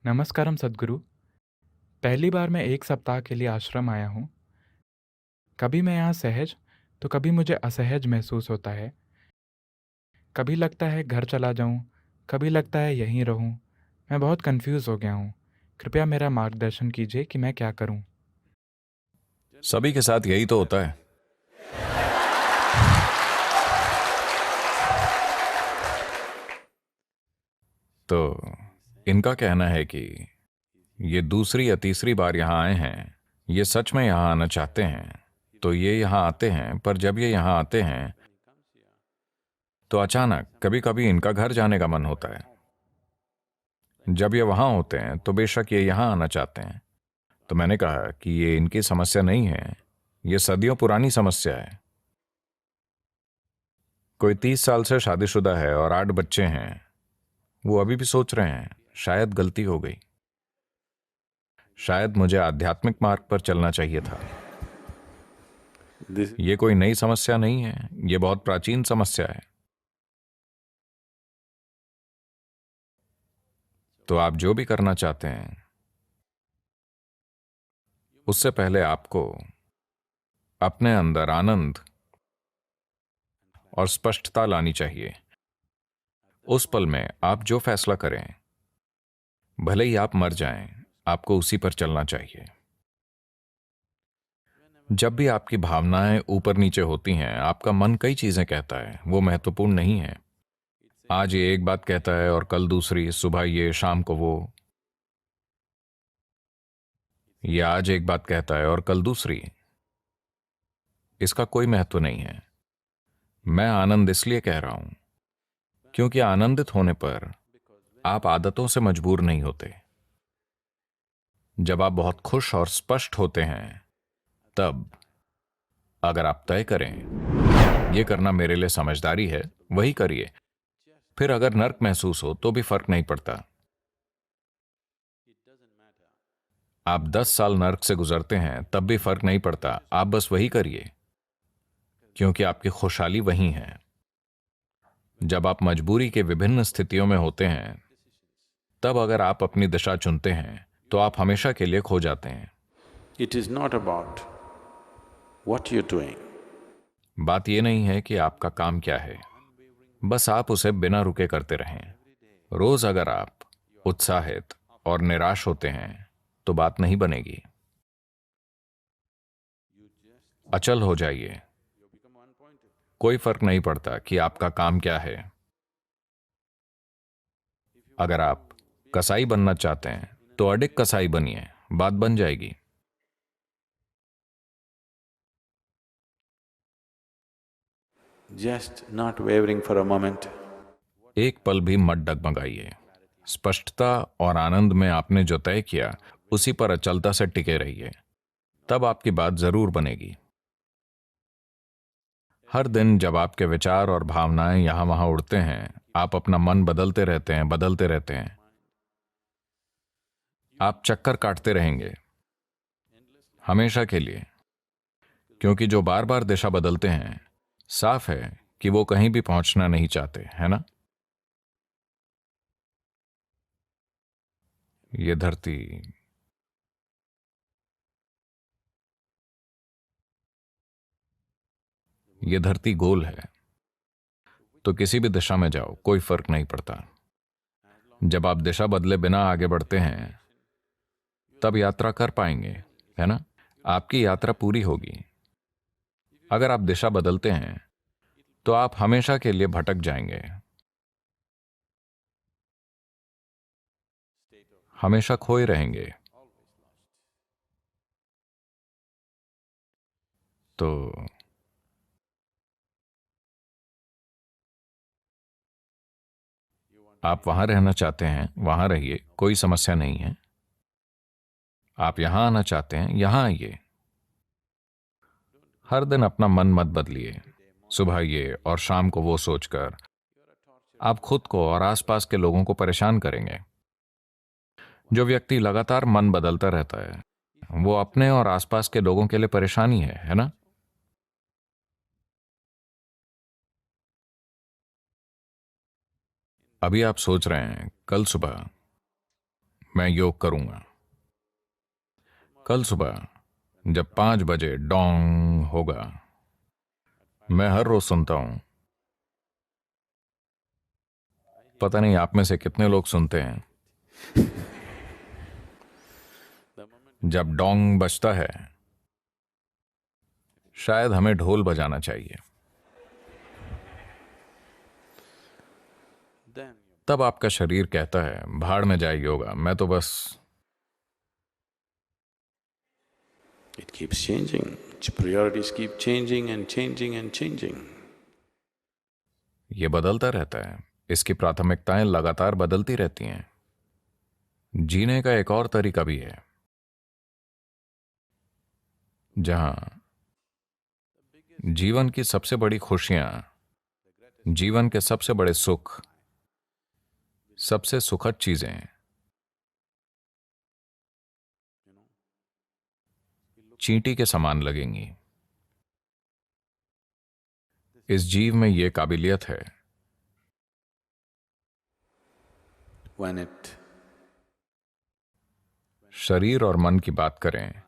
नमस्कारम सद्गुरु। पहली बार मैं 1 सप्ताह के लिए आश्रम आया हूँ। कभी मैं यहाँ सहज, तो कभी मुझे असहज महसूस होता है। कभी लगता है घर चला जाऊँ, कभी लगता है यहीं रहूँ। मैं बहुत कन्फ्यूज़ हो गया हूँ। कृपया मेरा मार्गदर्शन कीजिए कि मैं क्या करूँ? सभी के साथ यही तो होता है। तो इनका कहना है कि ये दूसरी या तीसरी बार यहां आए हैं। ये सच में यहां आना चाहते हैं। तो ये यहां आते हैं, पर जब ये यहां आते हैं तो अचानक कभी कभी इनका घर जाने का मन होता है। जब ये वहां होते हैं तो बेशक ये यहां आना चाहते हैं। तो मैंने कहा कि ये इनकी समस्या नहीं है, ये सदियों पुरानी समस्या है। कोई 30 साल से शादीशुदा है और 8 बच्चे हैं। वो अभी भी सोच रहे हैं शायद गलती हो गई, शायद मुझे आध्यात्मिक मार्ग पर चलना चाहिए था। This ये कोई नई समस्या नहीं है, ये बहुत प्राचीन समस्या है। तो आप जो भी करना चाहते हैं, उससे पहले आपको अपने अंदर आनंद और स्पष्टता लानी चाहिए। उस पल में आप जो फैसला करें, भले ही आप मर जाएं, आपको उसी पर चलना चाहिए। जब भी आपकी भावनाएं ऊपर नीचे होती हैं, आपका मन कई चीजें कहता है, वो महत्वपूर्ण नहीं है। आज ये एक बात कहता है और कल दूसरी, सुबह ये शाम को वो। ये आज एक बात कहता है और कल दूसरी। इसका कोई महत्व नहीं है। मैं आनंद इसलिए कह रहा हूं क्योंकि आनंदित होने पर आप आदतों से मजबूर नहीं होते। जब आप बहुत खुश और स्पष्ट होते हैं, तब अगर आप तय करें यह करना मेरे लिए समझदारी है, वही करिए। फिर अगर नर्क महसूस हो तो भी फर्क नहीं पड़ता। आप 10 साल नर्क से गुजरते हैं तब भी फर्क नहीं पड़ता, आप बस वही करिए, क्योंकि आपकी खुशहाली वही है। जब आप मजबूरी के विभिन्न स्थितियों में होते हैं, तब अगर आप अपनी दिशा चुनते हैं तो आप हमेशा के लिए खो जाते हैं। it is not about what you're doing. बात यह नहीं है कि आपका काम क्या है, बस आप उसे बिना रुके करते रहें। रोज अगर आप उत्साहित और निराश होते हैं तो बात नहीं बनेगी। अचल हो जाइए। कोई फर्क नहीं पड़ता कि आपका काम क्या है। अगर आप कसाई बनना चाहते हैं तो अडिग कसाई बनिए, बात बन जाएगी। Just not wavering for a moment. एक पल भी मत डगमगाइए। स्पष्टता और आनंद में आपने जो तय किया, उसी पर अचलता से टिके रहिए, तब आपकी बात जरूर बनेगी। हर दिन जब आपके विचार और भावनाएं यहां वहां उड़ते हैं, आप अपना मन बदलते रहते हैं, बदलते रहते हैं। आप चक्कर काटते रहेंगे हमेशा के लिए, क्योंकि जो बार बार दिशा बदलते हैं, साफ है कि वो कहीं भी पहुंचना नहीं चाहते, है ना? ये धरती ये धरती गोल है, तो किसी भी दिशा में जाओ, कोई फर्क नहीं पड़ता। जब आप दिशा बदले बिना आगे बढ़ते हैं, तब यात्रा कर पाएंगे, है ना? आपकी यात्रा पूरी होगी। अगर आप दिशा बदलते हैं तो आप हमेशा के लिए भटक जाएंगे, हमेशा खोए रहेंगे। तो आप वहां रहना चाहते हैं, वहां रहिए, कोई समस्या नहीं है। आप यहां आना चाहते हैं, यहां आइए। हर दिन अपना मन मत बदलिए। सुबह ये और शाम को वो सोचकर आप खुद को और आसपास के लोगों को परेशान करेंगे। जो व्यक्ति लगातार मन बदलता रहता है, वो अपने और आसपास के लोगों के लिए परेशानी है ना? अभी आप सोच रहे हैं कल सुबह मैं योग करूंगा। कल सुबह जब 5 बजे डोंग होगा, मैं हर रोज सुनता हूं। पता नहीं आप में से कितने लोग सुनते हैं। जब डोंग बजता है, शायद हमें ढोल बजाना चाहिए। then तब आपका शरीर कहता है, भाड़ में जाए योगा, मैं तो बस। it keeps changing. Its priorities keep changing and changing and changing. ये बदलता रहता है, इसकी प्राथमिकताएं लगातार बदलती रहती हैं। जीने का एक और तरीका भी है, जहां जीवन की सबसे बड़ी खुशियां, जीवन के सबसे बड़े सुख, सबसे सुखद चीजें चींटी के समान लगेंगी। इस जीव में यह काबिलियत है। When it शरीर और मन की बात करें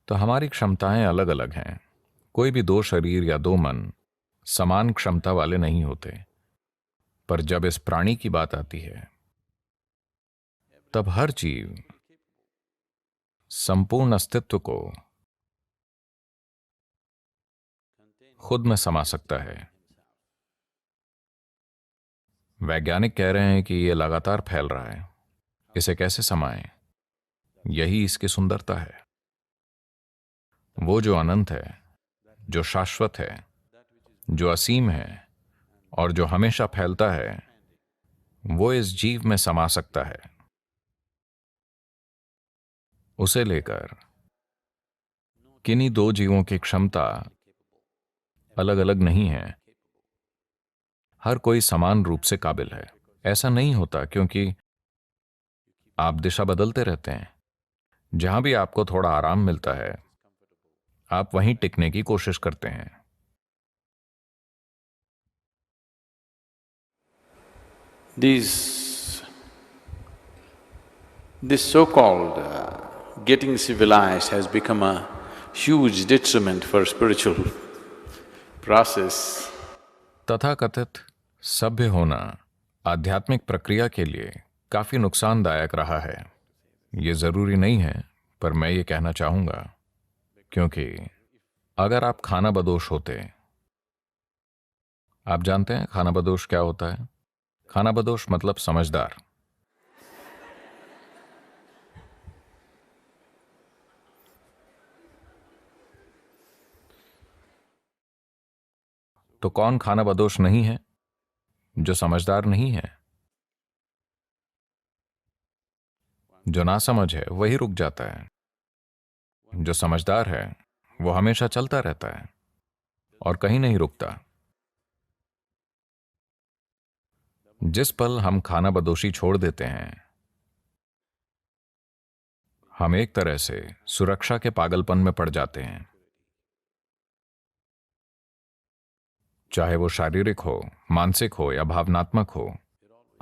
तो हमारी क्षमताएं अलग अलग हैं। कोई भी दो शरीर या दो मन समान क्षमता वाले नहीं होते। पर जब इस प्राणी की बात आती है, तब हर जीव संपूर्ण अस्तित्व को खुद में समा सकता है। वैज्ञानिक कह रहे हैं कि यह लगातार फैल रहा है। इसे कैसे समाएं? यही इसकी सुंदरता है। वो जो अनंत है, जो शाश्वत है, जो असीम है और जो हमेशा फैलता है, वो इस जीव में समा सकता है। उसे लेकर किन्हीं दो जीवों की क्षमता अलग अलग नहीं है। हर कोई समान रूप से काबिल है। ऐसा नहीं होता, क्योंकि आप दिशा बदलते रहते हैं। जहां भी आपको थोड़ा आराम मिलता है, आप वहीं टिकने की कोशिश करते हैं। This so-called getting civilized has become a huge detriment for spiritual process. तथाकथित सभ्य होना आध्यात्मिक प्रक्रिया के लिए काफी नुकसानदायक रहा है। ये जरूरी नहीं है, पर मैं ये कहना चाहूंगा, क्योंकि अगर आप खाना बदोश होते, आप जानते हैं खाना बदोश क्या होता है? खाना बदोश मतलब समझदार। तो कौन खाना बदोश नहीं है? जो समझदार नहीं है। जो नासमझ है वही रुक जाता है। जो समझदार है वो हमेशा चलता रहता है और कहीं नहीं रुकता। जिस पल हम खाना बदोशी छोड़ देते हैं, हम एक तरह से सुरक्षा के पागलपन में पड़ जाते हैं। चाहे वो शारीरिक हो, मानसिक हो या भावनात्मक हो,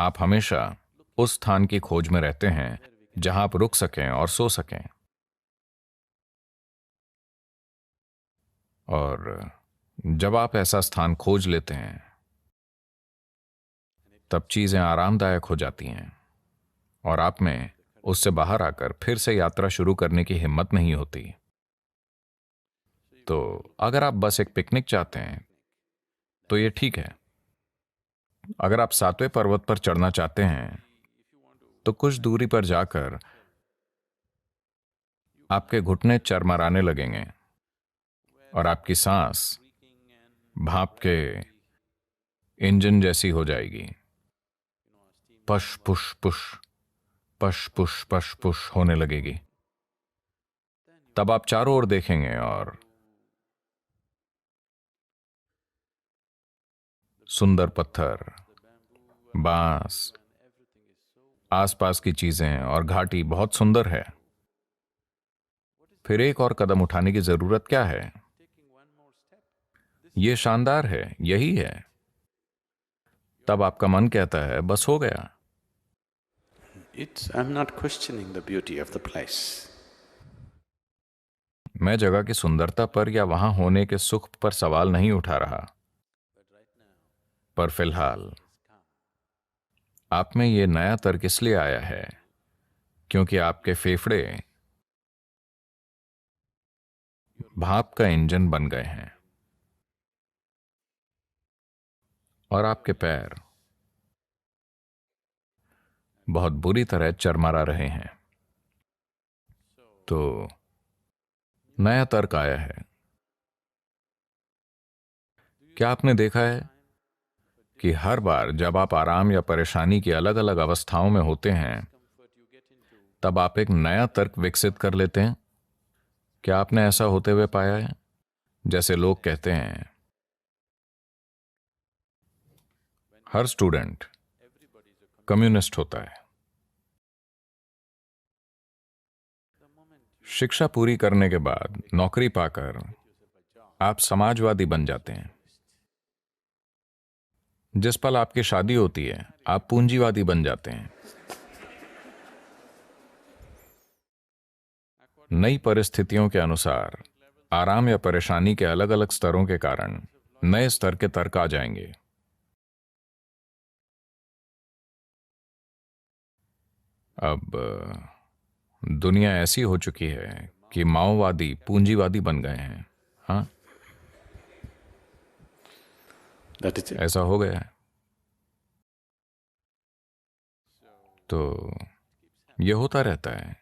आप हमेशा उस स्थान की खोज में रहते हैं जहां आप रुक सकें और सो सकें। और जब आप ऐसा स्थान खोज लेते हैं, तब चीजें आरामदायक हो जाती हैं और आप में उससे बाहर आकर फिर से यात्रा शुरू करने की हिम्मत नहीं होती। तो अगर आप बस एक पिकनिक चाहते हैं तो ये ठीक है। अगर आप 7वें पर्वत पर चढ़ना चाहते हैं तो कुछ दूरी पर जाकर आपके घुटने चरमराने लगेंगे और आपकी सांस भाप के इंजन जैसी हो जाएगी। पश पुश पुश, पश पुश पश पुश होने लगेगी। तब आप चारों ओर देखेंगे और सुंदर पत्थर, बांस, आसपास की चीजें और घाटी बहुत सुंदर है। फिर एक और कदम उठाने की जरूरत क्या है? यह शानदार है, यही है। तब आपका मन कहता है, बस हो गया, I'm not questioning the beauty of the place. मैं जगह की सुंदरता पर या वहां होने के सुख पर सवाल नहीं उठा रहा, पर फिलहाल आप में ये नया तर्क इसलिए आया है क्योंकि आपके फेफड़े भाप का इंजन बन गए हैं और आपके पैर बहुत बुरी तरह चरमरा रहे हैं। तो नया तर्क आया है। क्या आपने देखा है कि हर बार जब आप आराम या परेशानी की अलग अलग अवस्थाओं में होते हैं तब आप एक नया तर्क विकसित कर लेते हैं? क्या आपने ऐसा होते हुए पाया है? जैसे लोग कहते हैं हर स्टूडेंट कम्युनिस्ट होता है। शिक्षा पूरी करने के बाद नौकरी पाकर आप समाजवादी बन जाते हैं। जिस पल आपकी शादी होती है आप पूंजीवादी बन जाते हैं। नई परिस्थितियों के अनुसार आराम या परेशानी के अलग अलग स्तरों के कारण नए स्तर के तर्क आ जाएंगे। अब दुनिया ऐसी हो चुकी है कि माओवादी पूंजीवादी बन गए हैं। हाँ, That is it. ऐसा हो गया है। तो ये होता रहता है।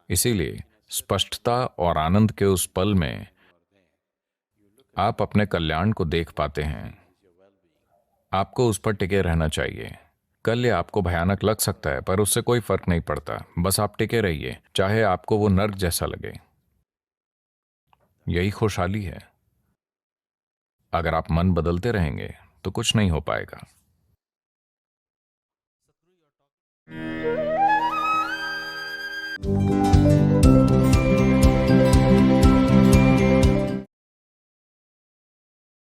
इसीलिए स्पष्टता और आनंद के उस पल में आप अपने कल्याण को देख पाते हैं। आपको उस पर टिके रहना चाहिए। कल ये आपको भयानक लग सकता है पर उससे कोई फर्क नहीं पड़ता। बस आप टिके रहिए, चाहे आपको वो नर्क जैसा लगे। यही खुशहाली है। अगर आप मन बदलते रहेंगे तो कुछ नहीं हो पाएगा।